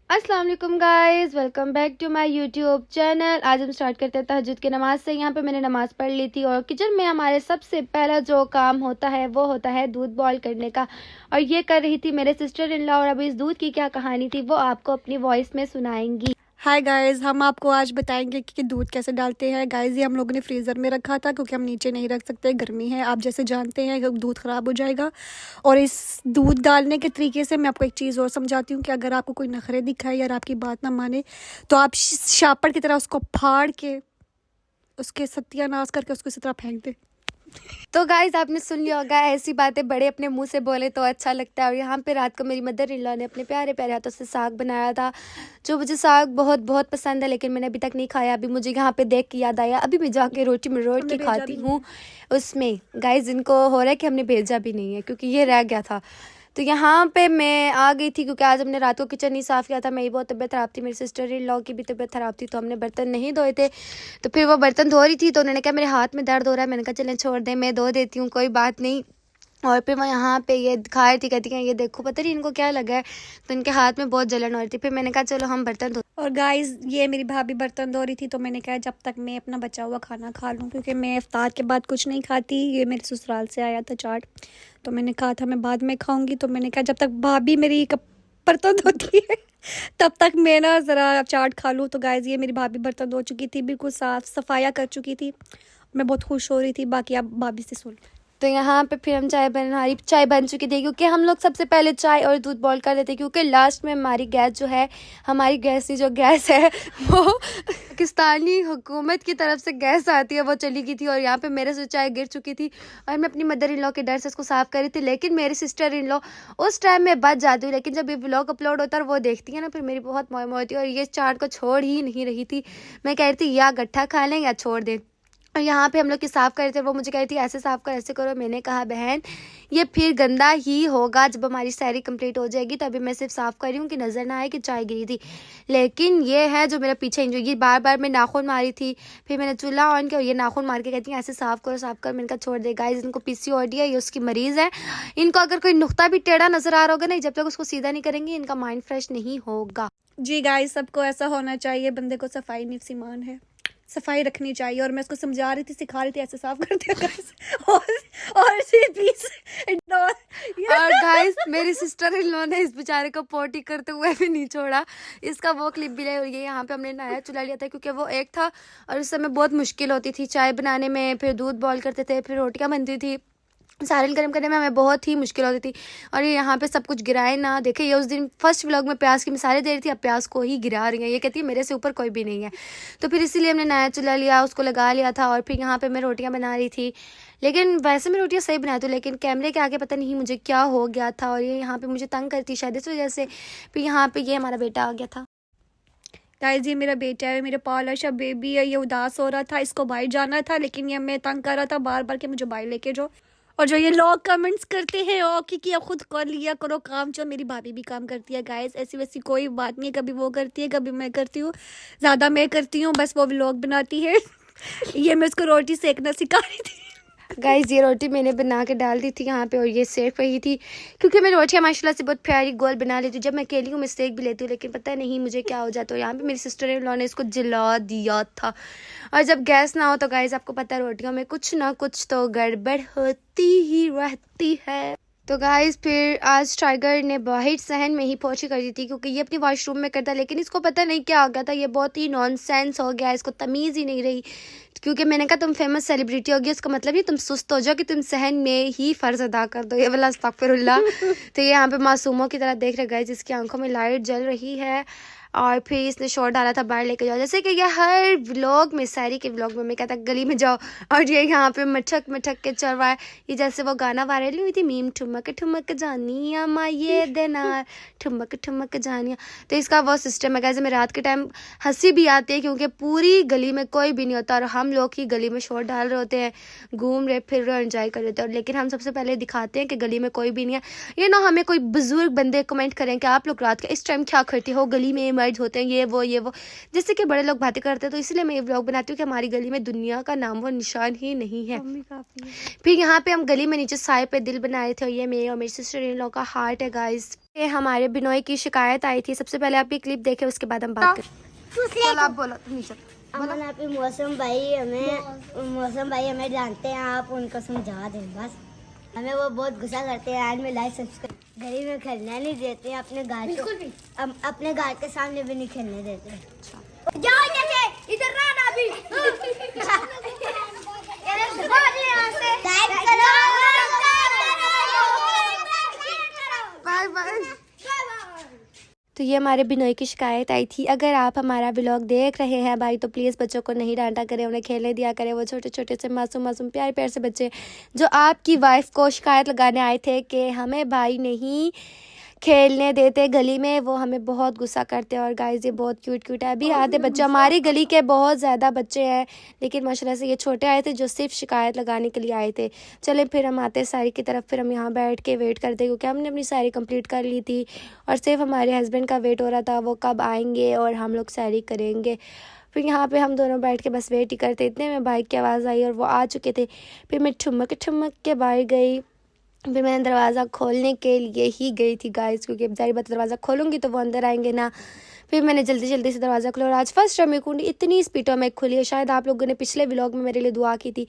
अस्सलाम वालेकुम guys, welcome back to my YouTube channel. आज हम स्टार्ट करते हैं तहज्जुद की नमाज से। यहाँ पे मैंने नमाज पढ़ ली थी और किचन में हमारे सबसे पहला जो काम होता है वो होता है दूध बॉईल करने का। और ये कर रही थी मेरे सिस्टर इन लॉ। और अभी इस दूध की क्या कहानी थी वो आपको अपनी वॉइस में सुनाएंगी। हाय गाइस, हम आपको आज बताएंगे कि दूध कैसे डालते हैं। गाइस, ये हम लोगों ने फ्रीज़र में रखा था क्योंकि हम नीचे नहीं रख सकते, गर्मी है। आप जैसे जानते हैं कि दूध ख़राब हो जाएगा। और इस दूध डालने के तरीके से मैं आपको एक चीज़ और समझाती हूँ कि अगर आपको कोई नखरे दिखाए या आपकी बात ना माने तो आप शापर की तरह उसको फाड़ के उसके सत्यानाश करके उसको इसी तरह फेंक दें। तो गाइज आपने सुन लिया होगा, ऐसी बातें बड़े अपने मुंह से बोले तो अच्छा लगता है। और यहाँ पे रात को मेरी मदर इन लॉ ने अपने प्यारे प्यारे हाथों से साग बनाया था, जो मुझे साग बहुत बहुत पसंद है, लेकिन मैंने अभी तक नहीं खाया। अभी मुझे यहाँ पे देख के याद आया, अभी मैं जाके रोटी में रोट के खाती हूँ उसमें। गाइज इनको हो रहा है कि हमने भेजा भी नहीं है क्योंकि ये रह गया था। तो यहाँ पे मैं आ गई थी क्योंकि आज हमने रात को किचन नहीं साफ़ किया था। मेरी बहुत तबीयत ख़राब थी, मेरी सिस्टर इन लॉ की भी तबीयत ख़राब थी, तो हमने बर्तन नहीं धोए थे। तो फिर वो बर्तन धो रही थी तो उन्होंने कहा मेरे हाथ में दर्द हो रहा है। मैंने कहा चलें छोड़ दें, मैं धो देती हूँ, कोई बात नहीं। और फिर मैं यहाँ पे ये दिखा रही थी, कहती हैं ये देखो पता नहीं इनको क्या लगा है। तो इनके हाथ में बहुत जलन हो रही थी। फिर मैंने कहा चलो हम बर्तन धो। और गाइस, ये मेरी भाभी बर्तन धो रही थी तो मैंने कहा जब तक मैं अपना बचा हुआ खाना खा लूँ, क्योंकि मैं इफ्तार के बाद कुछ नहीं खाती। ये मेरे ससुराल से आया था चाट, तो मैंने कहा था मैं बाद में खाऊंगी। तो मैंने कहा जब तक भाभी मेरी बर्तन धोती है तब तक मैं ना ज़रा चाट खा लूँ। तो गाइस, ये मेरी भाभी बर्तन धो चुकी थी, बिल्कुल साफ सफाया कर चुकी थी। मैं बहुत खुश हो रही थी। बाकी आप भाभी से सुन। तो यहाँ पे फिर हम चाय बन चुकी थी क्योंकि हम लोग सबसे पहले चाय और दूध बॉईल कर देते, क्योंकि लास्ट में हमारी गैस जो है, हमारी गैस की जो गैस है वो पाकिस्तानी हुकूमत की तरफ से गैस आती है, वो चली गई थी। और यहाँ पे मेरे से चाय गिर चुकी थी और मैं अपनी मदर इन लॉ के डर से उसको साफ़ कर रही थी। लेकिन मेरी सिस्टर इन लॉ उस टाइम में बच जाती हूँ, लेकिन जब ये व्लॉग अपलोड होता है वो देखती है ना, फिर मेरी बहुत मौज होती है। और ये चाट को छोड़ ही नहीं रही थी। मैं कह रही थी या गट्ठा खा लें या छोड़ दें। और यहाँ पे हम लोग की साफ़ कर रहे थे, वो मुझे कह रही थी ऐसे साफ़ कर, ऐसे करो। मैंने कहा बहन ये फिर गंदा ही होगा, जब हमारी सैरी कंप्लीट हो जाएगी तभी मैं सिर्फ साफ़ कर रही हूँ कि नज़र ना आए कि चाय गिरी थी। लेकिन ये है जो मेरा पीछे इंजॉय, ये बार बार मैं नाखून मारी थी। फिर मैंने चूल्हा ऑन किया और ये नाखून मार के कहती है ऐसे साफ़ करो साफ़ कर। मैंने कहा छोड़ दे। गाइस इनको PCOD है, ये उसकी मरीज़ है। इनको अगर कोई नुक्ता भी टेढ़ा नज़र आ रहा होगा नहीं, जब तक उसको सीधा नहीं करेंगे इनका माइंड फ्रेश नहीं होगा। जी गाइस, सबको ऐसा होना चाहिए। बंदे को सफाई नफ्स ईमान है, सफाई रखनी चाहिए। और मैं उसको समझा रही थी, सिखा रही थी ऐसे साफ कर दिया गाइस। और और गाइस मेरी सिस्टर इन लॉ ने इस बेचारे को पोटी करते हुए भी नहीं छोड़ा। इसका वो क्लिप भी ले हुई है। यहाँ पे हमने नया चूल्हा लिया था क्योंकि वो एक था और उस समय बहुत मुश्किल होती थी चाय बनाने में, फिर दूध बॉईल करते थे, फिर रोटियां बनती थी, सालन गर्म करने में हमें बहुत ही मुश्किल होती थी। और ये यहाँ पे सब कुछ गिराए ना। देखे ये उस दिन फर्स्ट व्लॉग में प्याज की मिसालें दे रही थी, अब प्याज को ही गिरा रही हैं। ये कहती है मेरे से ऊपर कोई भी नहीं है। तो फिर इसीलिए हमने नया चूल्हा लिया, उसको लगा लिया था। और फिर यहाँ पे मैं रोटियां बना रही थी, लेकिन वैसे मैं रोटियां सही बनाती हूँ, लेकिन कैमरे के आगे पता नहीं मुझे क्या हो गया था और ये यहाँ पे मुझे तंग करती शायद इस वजह से। फिर यहाँ पे ये हमारा बेटा आ गया था। गाइस, ये मेरा बेटा है, मेरा पालशा बेबी है। ये उदास हो रहा था, इसको बाहर जाना था, लेकिन ये मैं तंग कर रहा था बार बार कि मुझे बाहर लेके जाओ। और जो ये लोग कमेंट्स करते हैं ओ कि अब खुद कर लिया करो काम, जो मेरी भाभी भी काम करती है गाइस। ऐसी वैसी कोई बात नहीं है, कभी वो करती है कभी मैं करती हूँ। ज़्यादा मैं करती हूँ, बस वो व्लॉग बनाती है। ये मैं उसको रोटी सेकना सिखा रही थी। गाइस ये रोटी मैंने बना के डाल दी थी यहाँ पे और ये सेक रही थी, क्योंकि मैं रोटियाँ माशाल्लाह से बहुत प्यारी गोल बना लेती हूँ। जब मैं अकेली हूँ मैं सेक भी लेती हूँ, लेकिन पता नहीं मुझे क्या हो जाता है। यहाँ पे मेरी सिस्टर इन लॉ ने इसको जला दिया था। और जब गैस ना हो तो गाइस आपको पता है रोटियों में कुछ ना कुछ तो गड़बड़ होती ही रहती है। तो गाइस फिर आज टाइगर ने बाहर सहन में ही पोछी कर दी थी, क्योंकि ये अपनी वॉशरूम में करता, लेकिन इसको पता नहीं क्या हो गया था। ये बहुत ही नॉनसेंस हो गया, इसको तमीज़ ही नहीं रही। क्योंकि मैंने कहा तुम फेमस सेलिब्रिटी होगी, उसका मतलब ये तुम सुस्त हो जाओ कि तुम सहन में ही फ़र्ज अदा कर दो। ये वाला अस्तगफिरुल्लाह। तो ये यहाँ पे मासूमों की तरह देख रहे गाइस, जिसकी आंखों में लाइट जल रही है। और फिर इसने शॉट डाला था बाहर लेके जाओ, जैसे कि ये हर व्लॉग में, सारी के व्लॉग में मैं कहता गली में जाओ। और ये यहाँ पे मटक मटक के चल रहा है। ये जैसे वो गाना वायरल हुई थी मीम, ठुमक ठुमक जानिया माँ ये देना, ठुमक ठुमक जानिया। तो इसका वो सिस्टम है गाइस। में रात के टाइम हंसी भी आती है क्योंकि पूरी गली में कोई भी नहीं होता और हम लोग ही गली में शॉट डाल रहे होते हैं, घूम रहे फिर रहे, एंजॉय कर रहे होते हैं। लेकिन हम सबसे पहले दिखाते हैं कि गली में कोई भी नहीं है। ये ना हमें कोई बुजुर्ग बंदे कमेंट करें कि आप लोग रात के इस टाइम क्या करते हो, गली में मर्द होते हैं, ये वो जैसे कि बड़े लोग बातें करते हैं। तो इसलिए मैं ये व्लॉग बनाती हूँ कि हमारी गली में दुनिया का नाम वो निशान ही नहीं है। फिर यहाँ पे हम गली में नीचे साए पे दिल बनाए थे और ये मेरे और मेरी सिस्टर इन लॉ का हार्ट है गाइस। ये हमारे बिनोई की शिकायत आई थी। सबसे पहले आप ये क्लिप देखें, उसके बाद हम बात करें। चल आप बोलो, तुम नीचे अमन आप ही मौसम भाई हमें जानते हैं, आप उनको समझा दें बस। हमें वो बहुत गुस्सा करते हैं, आज में लाइक सब्सक्राइब गली में खेलने नहीं देते, अपने घर के सामने भी नहीं खेलने देते। जाओ जैसे इधर ना भी बाय बाय। तो ये हमारे बिनोई की शिकायत आई थी। अगर आप हमारा व्लॉग देख रहे हैं भाई तो प्लीज़ बच्चों को नहीं डांटा करें, उन्हें खेलने दिया करें। वो छोटे छोटे से मासूम मासूम प्यारे प्यारे से बच्चे जो आपकी वाइफ को शिकायत लगाने आए थे कि हमें भाई नहीं खेलने देते गली में, वो हमें बहुत गुस्सा करते हैं। और गाइस ये बहुत क्यूट क्यूट है। अभी आधे बच्चे हमारी गली के बहुत ज़्यादा बच्चे हैं, लेकिन माशाल्लाह से ये छोटे आए थे जो सिर्फ शिकायत लगाने के लिए आए थे। चले फिर हम आते सारी की तरफ, फिर हम यहाँ बैठ के वेट करते क्योंकि हमने अपनी सारी कंप्लीट कर ली थी और सिर्फ हमारे हस्बैंड का वेट हो रहा था, वो कब आएंगे और हम लोग सारी करेंगे। फिर यहाँ पे हम दोनों बैठ के बस वेट ही करते। इतने में बाइक की आवाज़ आई और वो आ चुके थे। फिर मैं ठुमक ठुमक के बाहर गई। फिर मैंने दरवाज़ा खोलने के लिए ही गई थी गाइस, क्योंकि जारी बात दरवाज़ा खोलूँगी तो वो अंदर आएंगे ना। फिर मैंने जल्दी जल्दी से दरवाज़ा खोला और आज फर्स्ट टाइम मेरी कुंडी इतनी स्पीडों में खुली है। शायद आप लोगों ने पिछले व्लॉग में मेरे लिए दुआ की थी।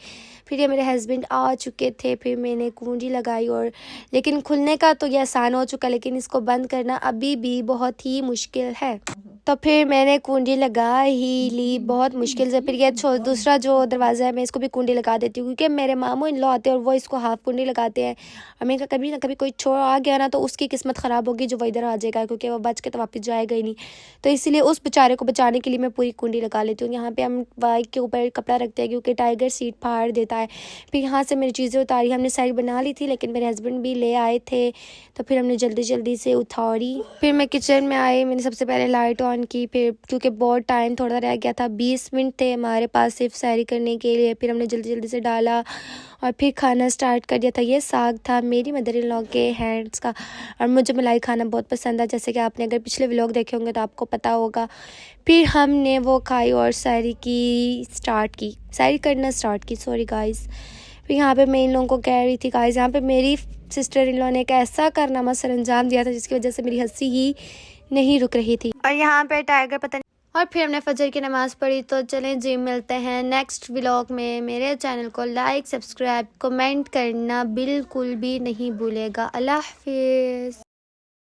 फिर ये मेरे हस्बैंड आ चुके थे, फिर मैंने कुंडी लगाई और लेकिन खुलने का तो ये आसान हो चुका, लेकिन इसको बंद करना अभी भी बहुत ही मुश्किल है। तो फिर मैंने कुंडी लगा ही ली बहुत मुश्किल से। फिर ये दूसरा जो दरवाज़ा है मैं इसको भी कुंडी लगा देती हूँ, क्योंकि मेरे मामू इन लॉ आते हैं और वो इसको हाफ कुंडी लगाते हैं। और मैंने कहा कभी ना कभी कोई छोड़ आ गया ना तो उसकी किस्मत ख़राब होगी जो वो इधर आ जाएगा, क्योंकि वो बच के तो वापस जाएगा ही नहीं। तो इसीलिए उस बेचारे को बचाने के लिए मैं पूरी कुंडी लगा लेती हूँ। यहाँ पे हम बाइक के ऊपर कपड़ा रखते हैं क्योंकि टाइगर सीट फाड़ देता है। फिर यहाँ से मेरी चीज़ें उतारी, हमने साइड बना ली थी लेकिन मेरे हस्बैंड भी ले आए थे तो फिर हमने जल्दी जल्दी से उतारी। फिर मैं किचन में आई, मैंने सबसे पहले लाइट ऑन की। फिर क्योंकि बहुत टाइम थोड़ा रह गया था, 20 मिनट थे हमारे पास सिर्फ सैरी करने के लिए। फिर हमने जल्दी जल्दी से डाला और फिर खाना स्टार्ट कर दिया था। ये साग था मेरी मदर इन लॉ के हैंड्स का और मुझे मलाई खाना बहुत पसंद है, जैसे कि आपने अगर पिछले व्लॉग देखे होंगे तो आपको पता होगा। फिर हमने वो खाई और सैरी करना स्टार्ट की। Sorry guys. फिर यहाँ पे मैं इन लोगों को कह रही थी गाइस, यहाँ पे मेरी सिस्टर इन लॉ ने एक ऐसा कारनामा सर अंजाम दिया था जिसकी वजह से मेरी हंसी ही नहीं रुक रही थी। और यहाँ पे टाइगर पता नहीं। और फिर हमने फजर की नमाज़ पढ़ी। तो चलें जी, मिलते हैं नेक्स्ट व्लॉग में। मेरे चैनल को लाइक सब्सक्राइब कमेंट करना बिल्कुल भी नहीं भूलेगा। अल्लाह हाफिज़।